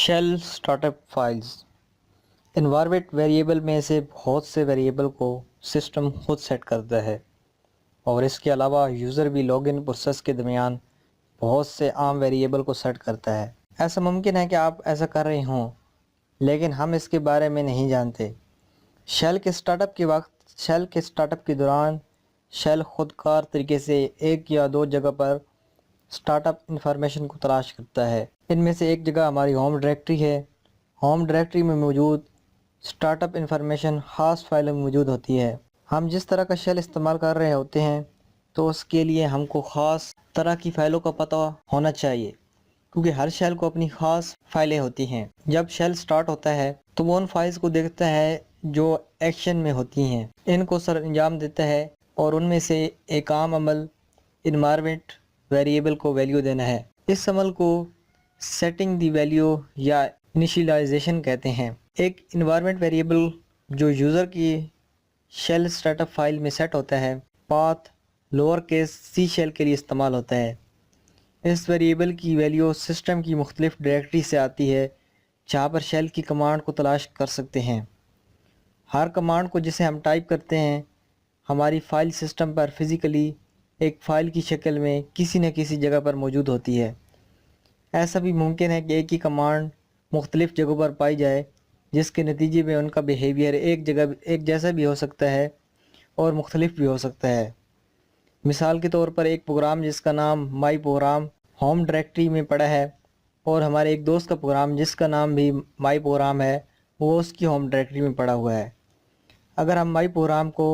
Shell start اپ files environment variable میں سے بہت سے ویریبل کو سسٹم خود سیٹ کرتا ہے، اور اس کے علاوہ یوزر بھی لاگ ان پروسیس کے درمیان بہت سے عام ویریبل کو سیٹ کرتا ہے۔ ایسا ممکن ہے کہ آپ ایسا کر رہے ہوں، لیکن ہم اس کے بارے میں نہیں جانتے۔ شیل کے سٹارٹ اپ کے دوران شیل خود کار طریقے سے ایک یا دو جگہ پر سٹارٹ اپ انفارمیشن کو تلاش کرتا ہے۔ ان میں سے ایک جگہ ہماری ہوم ڈائریکٹری ہے۔ ہوم ڈائریکٹری میں موجود سٹارٹ اپ انفارمیشن خاص فائلوں میں موجود ہوتی ہے۔ ہم جس طرح کا شیل استعمال کر رہے ہوتے ہیں تو اس کے لیے ہم کو خاص طرح کی فائلوں کا پتہ ہونا چاہیے، کیونکہ ہر شیل کو اپنی خاص فائلیں ہوتی ہیں۔ جب شیل سٹارٹ ہوتا ہے تو وہ ان فائلز کو دیکھتا ہے جو ایکشن میں ہوتی ہیں، ان کو سر انجام دیتا ہے، اور ان میں سے ایک عام عمل انوائرمنٹ ویریبل کو ویلیو دینا ہے۔ اس عمل کو سیٹنگ دی ویلیو یا انیشلائزیشن کہتے ہیں۔ ایک انوائرمنٹ ویریبل جو یوزر کی شیل سٹارٹ اپ فائل میں سیٹ ہوتا ہے، پاتھ لوور کیس سی شیل کے لیے استعمال ہوتا ہے۔ اس ویریبل کی ویلیو سسٹم کی مختلف ڈائریکٹری سے آتی ہے، جہاں پر شیل کی کمانڈ کو تلاش کر سکتے ہیں۔ ہر کمانڈ کو جسے ہم ٹائپ کرتے ہیں ہماری فائل سسٹم پر فزیکلی ایک فائل کی شکل میں کسی نہ کسی جگہ پر موجود ہوتی ہے۔ ایسا بھی ممکن ہے کہ ایک ہی کمانڈ مختلف جگہوں پر پائی جائے، جس کے نتیجے میں ان کا بیہیویئر ایک جیسا بھی ہو سکتا ہے اور مختلف بھی ہو سکتا ہے۔ مثال کے طور پر ایک پروگرام جس کا نام مائی پروگرام ہوم ڈائریکٹری میں پڑا ہے، اور ہمارے ایک دوست کا پروگرام جس کا نام بھی مائی پروگرام ہے وہ اس کی ہوم ڈائریکٹری میں پڑا ہوا ہے۔ اگر ہم مائی پروگرام کو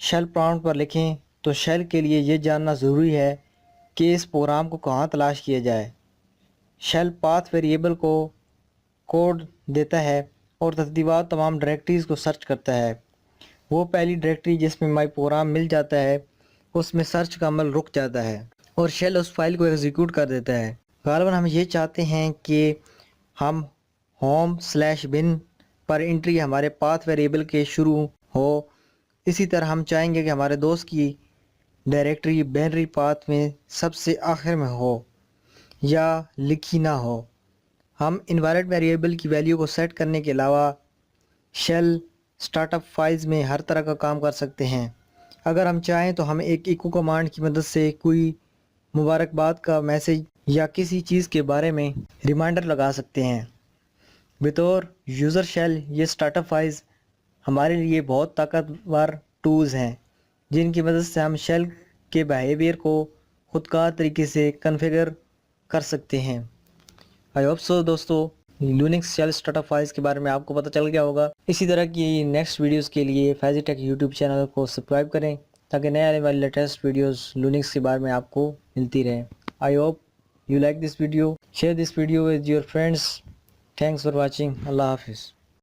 شیل پرامپٹ پر لکھیں تو شیل کے لیے یہ جاننا ضروری ہے کہ اس پروگرام کو کہاں تلاش کیا جائے۔ شیل پاتھ ویریبل کو کوڈ دیتا ہے اور ترتیبات تمام ڈائریکٹریز کو سرچ کرتا ہے۔ وہ پہلی ڈائریکٹری جس میں مائی پروگرام مل جاتا ہے اس میں سرچ کا عمل رک جاتا ہے اور شیل اس فائل کو ایگزیکیوٹ کر دیتا ہے۔ غالباً ہم یہ چاہتے ہیں کہ ہم home/bin پر انٹری ہمارے پاتھ ویریبل کے شروع ہو، اسی طرح ہم چاہیں گے کہ ہمارے دوست کی ڈائریکٹری بینری پاتھ میں سب سے آخر میں ہو یا لکھی نہ ہو۔ ہم انوائرمنٹ ویریبل کی ویلیو کو سیٹ کرنے کے علاوہ شیل سٹارٹ اپ فائلز میں ہر طرح کا کام کر سکتے ہیں۔ اگر ہم چاہیں تو ہم ایک ایکو کمانڈ کی مدد سے کوئی مبارکباد کا میسج یا کسی چیز کے بارے میں ریمائنڈر لگا سکتے ہیں۔ بطور یوزر شیل یہ سٹارٹ اپ فائلز ہمارے لیے بہت طاقتور ٹولز ہیں، جن کی مدد سے ہم شیل کے بیہیویئر کو خود کار طریقے سے کنفیگر کر سکتے ہیں۔ آئی ہوپ سو دوستو، لینکس شیل سٹارٹ اپ فائلز کے بارے میں آپ کو پتہ چل گیا ہوگا۔ اسی طرح کی نیکسٹ ویڈیوز کے لیے فیضی ٹیک یوٹیوب چینل کو سبسکرائب کریں تاکہ نئے آنے والی لیٹسٹ ویڈیوز لینکس کے بارے میں آپ کو ملتی رہیں۔ I hope you like this video, share this video with your friends. Thanks for watching. اللہ حافظ۔